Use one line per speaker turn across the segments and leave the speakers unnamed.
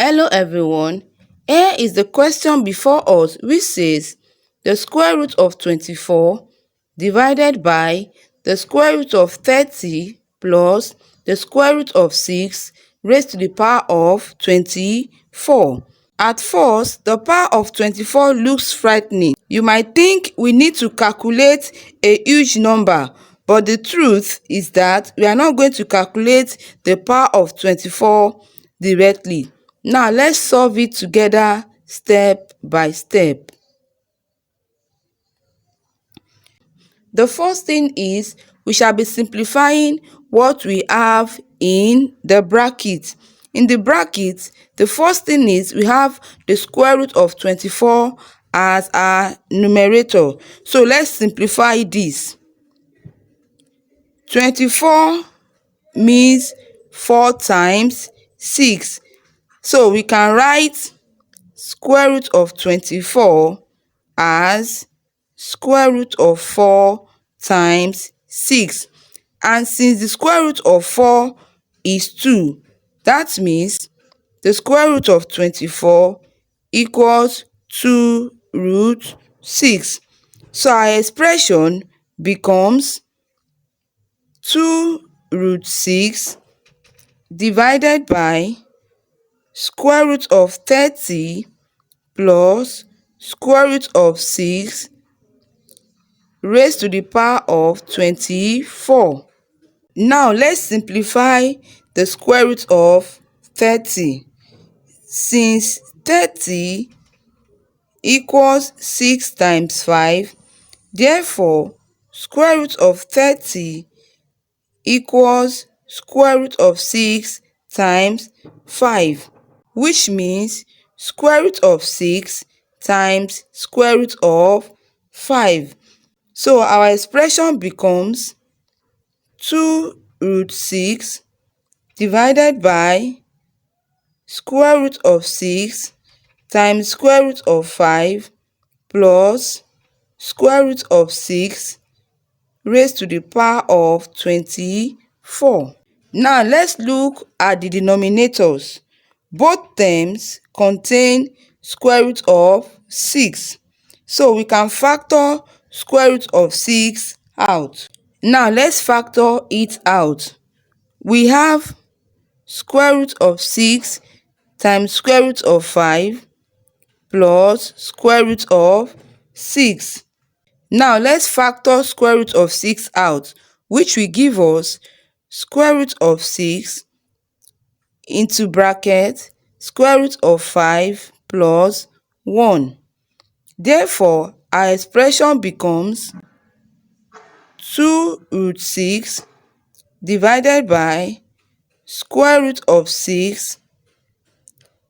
Hello everyone, here is the question before us which says the square root of 24 divided by the square root of 30 plus the square root of 6 raised to the power of 24. At first, the power of 24 looks frightening. You might think we need to calculate a huge number, but the truth is that we are not going to calculate the power of 24 directly. Now let's solve it together step by step. The first thing is we shall be simplifying what we have in the bracket. In the bracket, the first thing is we have the square root of 24 as our numerator. So let's simplify this. 24 means 4 times 6. So we can write square root of 24 as square root of 4 times 6. And since the square root of 4 is 2, that means the square root of 24 equals 2 root 6. So our expression becomes 2 root 6 divided by square root of 30 plus square root of 6 raised to the power of 24. Now let's simplify the square root of 30. Since 30 equals 6 times 5, therefore square root of 30 equals square root of 6 times 5, which means square root of 6 times square root of 5. So our expression becomes 2 root 6 divided by square root of 6 times square root of 5 plus square root of 6 raised to the power of 24. Now let's look at the denominators. Both terms contain square root of 6. So we can factor square root of 6 out. Now let's factor it out. We have square root of 6 times square root of 5 plus square root of 6. Now let's factor square root of 6 out, which will give us square root of 6 into bracket square root of 5 plus 1. Therefore, our expression becomes 2 root 6 divided by square root of 6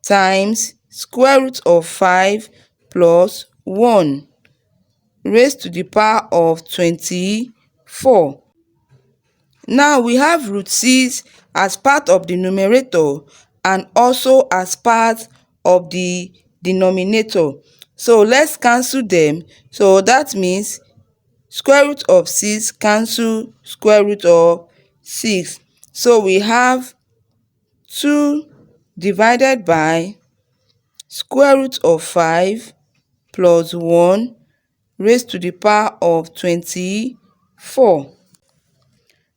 times square root of 5 plus 1 raised to the power of 24. Now we have root 6 as part of the numerator and also as part of the denominator. So let's cancel them. So that means square root of 6 cancel square root of 6. So we have 2 divided by square root of 5 plus 1 raised to the power of 24.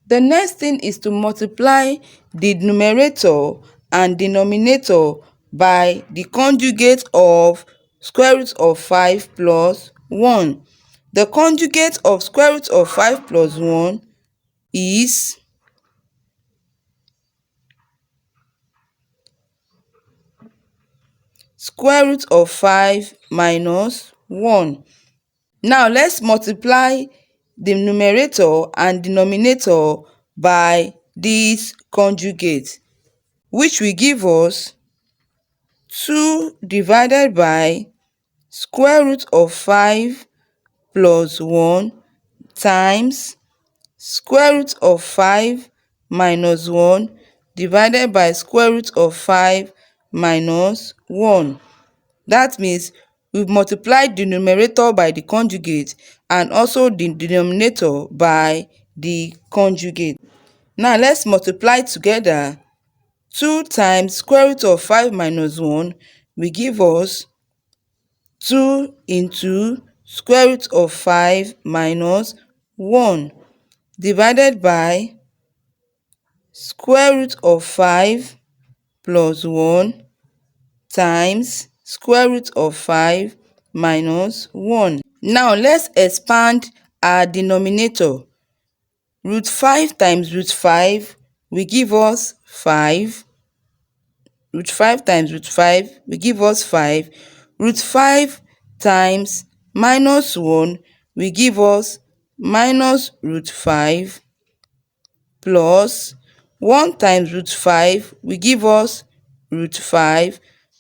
The next thing is to multiply the numerator and denominator by the conjugate of square root of 5 plus 1. The conjugate of square root of 5 plus 1 is square root of 5 minus 1. Now let's multiply the numerator and denominator by this conjugate, which will give us 2 divided by square root of 5 plus 1 times square root of 5 minus 1 divided by square root of 5 minus 1. That means we've multiplied the numerator by the conjugate and also the denominator by the conjugate. Now let's multiply together 2 times square root of 5 minus 1 will give us 2 into square root of 5 minus 1 divided by square root of 5 plus 1 times square root of 5 minus 1. Now let's expand our denominator. Root 5 times root 5 will give us 5. Root 5 times root 5 will give us 5. Root 5 times minus 1 will give us minus root 5 plus 1 times root 5 will give us root 5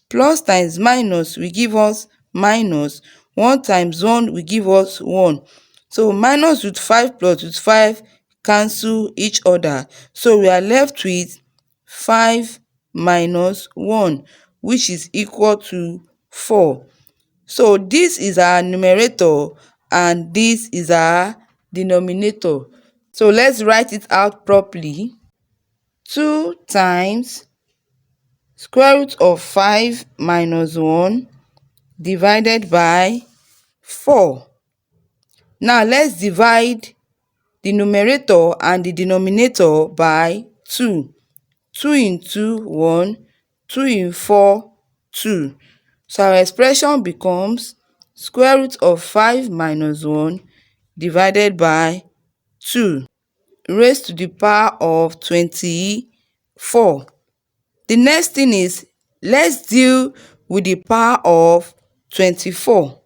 plus times minus will give us minus 1 times 1 will give us 1. So minus root 5 plus root 5 cancel each other. So we are left with 5 minus 1, which is equal to 4. So this is our numerator and this is our denominator. So let's write it out properly. 2 times square root of 5 minus 1 divided by 4. Now let's divide the numerator and the denominator by 2. 2 into 1, 2 in 4, 2. So our expression becomes square root of 5 minus 1 divided by 2 raised to the power of 24. The next thing is, let's deal with the power of 24.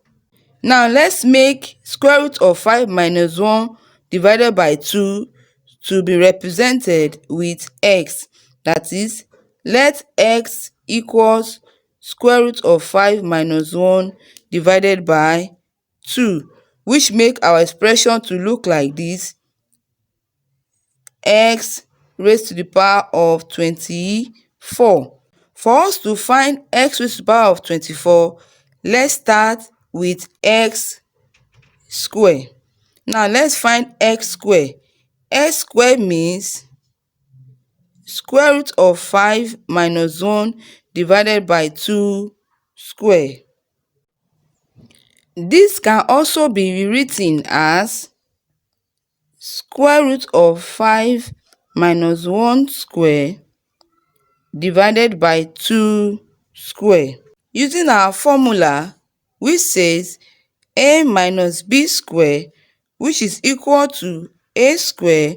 Now let's make square root of 5 minus 1 divided by 2 to be represented with x. That is, let x equals square root of 5 minus 1 divided by 2, which make our expression to look like this: x raised to the power of 24. For us to find x raised to the power of 24, let's start with x square. Now let's find x square. X square means square root of 5 minus 1 divided by 2 square. This can also be rewritten as square root of 5 minus 1 square divided by 2 square. Using our formula, which says a minus b square, which is equal to a square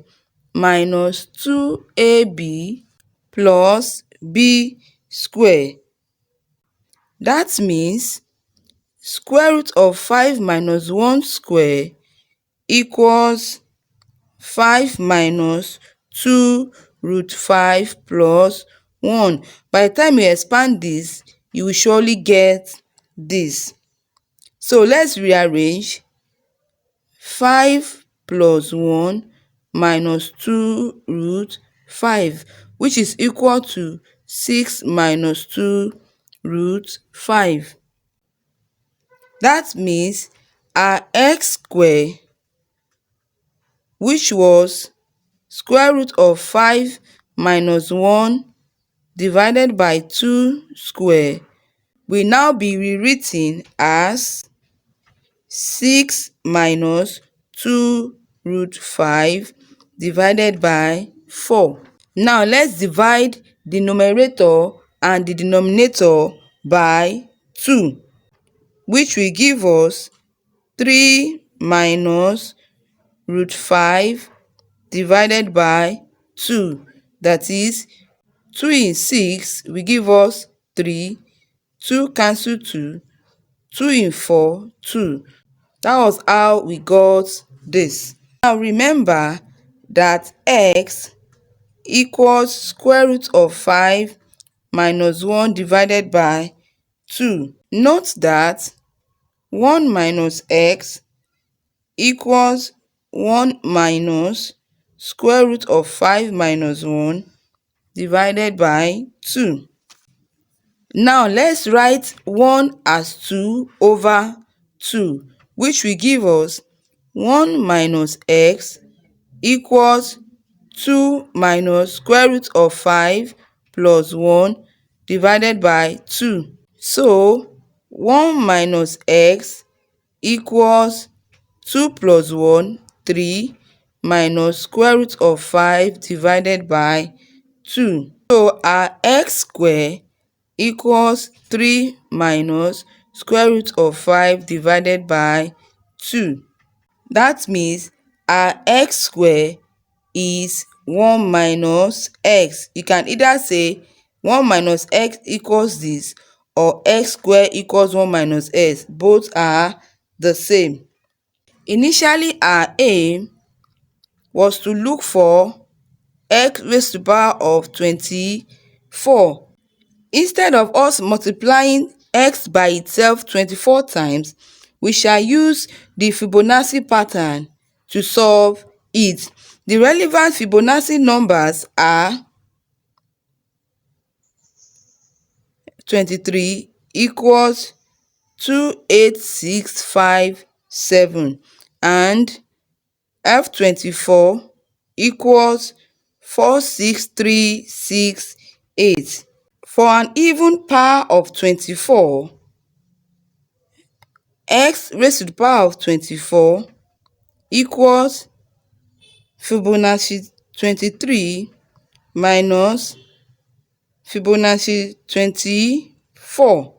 minus 2ab plus b square. That means square root of 5 minus 1 square equals 5 minus 2 root 5 plus 1. By the time you expand this, you will surely get this. So let's rearrange. 5 plus 1 minus 2 root 5, which is equal to 6 minus 2 root 5. That means our x square, which was square root of 5 minus 1 divided by 2 square, will now be rewritten as 6 minus 2 root 5 divided by 4. Now let's divide the numerator and the denominator by 2, which will give us 3 minus root 5 divided by 2. That is, 2 in 6 will give us 3, 2 cancel 2, 2 in 4, 2. That was how we got this. Now remember that x equals square root of 5 minus 1 divided by 2. Note that 1 minus x equals 1 minus square root of 5 minus 1 divided by 2. Now let's write 1 as 2 over 2, which will give us 1 minus x equals 2 minus square root of 5 plus 1 divided by 2. So 1 minus x equals 2 plus 1, 3, minus square root of 5 divided by 2. So our x square equals 3 minus square root of 5 divided by 2. That means our x square is 1 minus x. You can either say 1 minus x equals this, or x square equals 1 minus x. Both are the same. Initially, our aim was to look for x raised to the power of 24. Instead of us multiplying x by itself 24 times, we shall use the Fibonacci pattern to solve it. The relevant Fibonacci numbers are 23 equals 28657, and F24 equals 46368. For an even power of 24, x raised to the power of 24 equals Fibonacci 23 minus Fibonacci 24.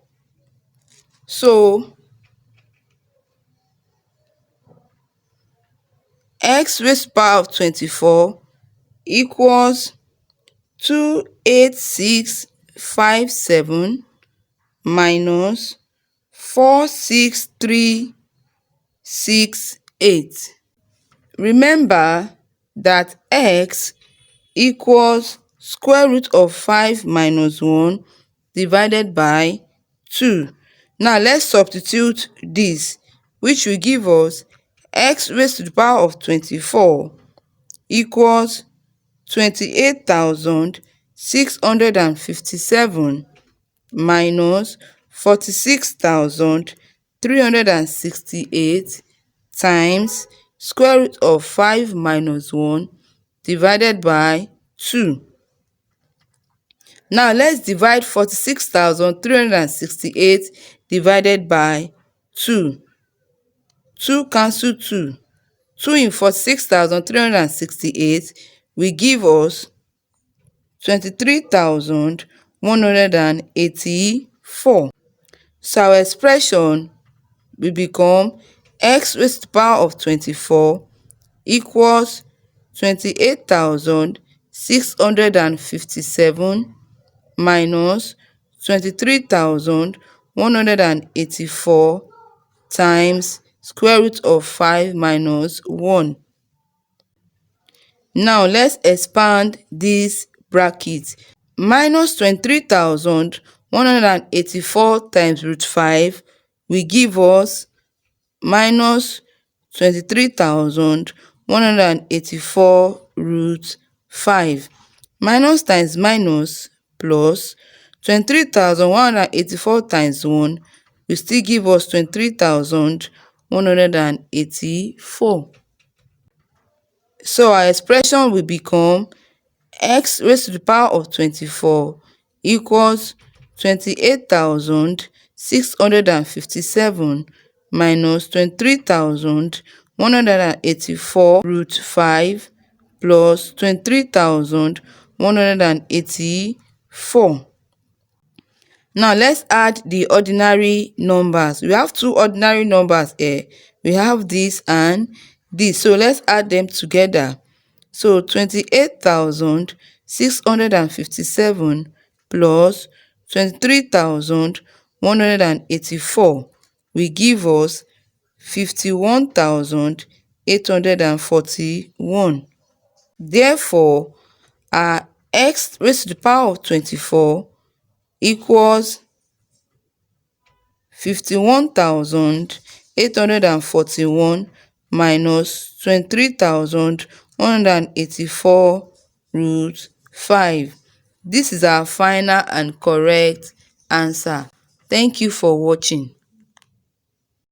So x raised to the power of 24 equals 28657 minus 46368. Remember that x equals square root of 5 minus 1 divided by 2. Now let's substitute this, which will give us x raised to the power of 24 equals 28,657 minus 46,368 times square root of 5 minus 1 divided by 2. Now let's divide 46,368 divided by 2. 2 cancel 2. 2 in 46,368 will give us 23,184. So our expression will become x raised to the power of 24 equals 28,657 minus 23,184 times square root of 5 minus 1. Now let's expand this bracket. Minus 23,184 times root 5 will give us minus 23,184 root 5. Minus times minus plus 23,184 times 1 will still give us 23,184. So our expression will become x raised to the power of 24 equals 28,657 minus 23,184 root 5 plus 23,184. Now let's add the ordinary numbers. We have two ordinary numbers here. We have this and this. So let's add them together. So 28,657 plus 23,184 will give us 51,841. Therefore, our x raised to the power of 24 equals 51,841 minus 23,184 root 5. This is our final and correct answer. Thank you for watching.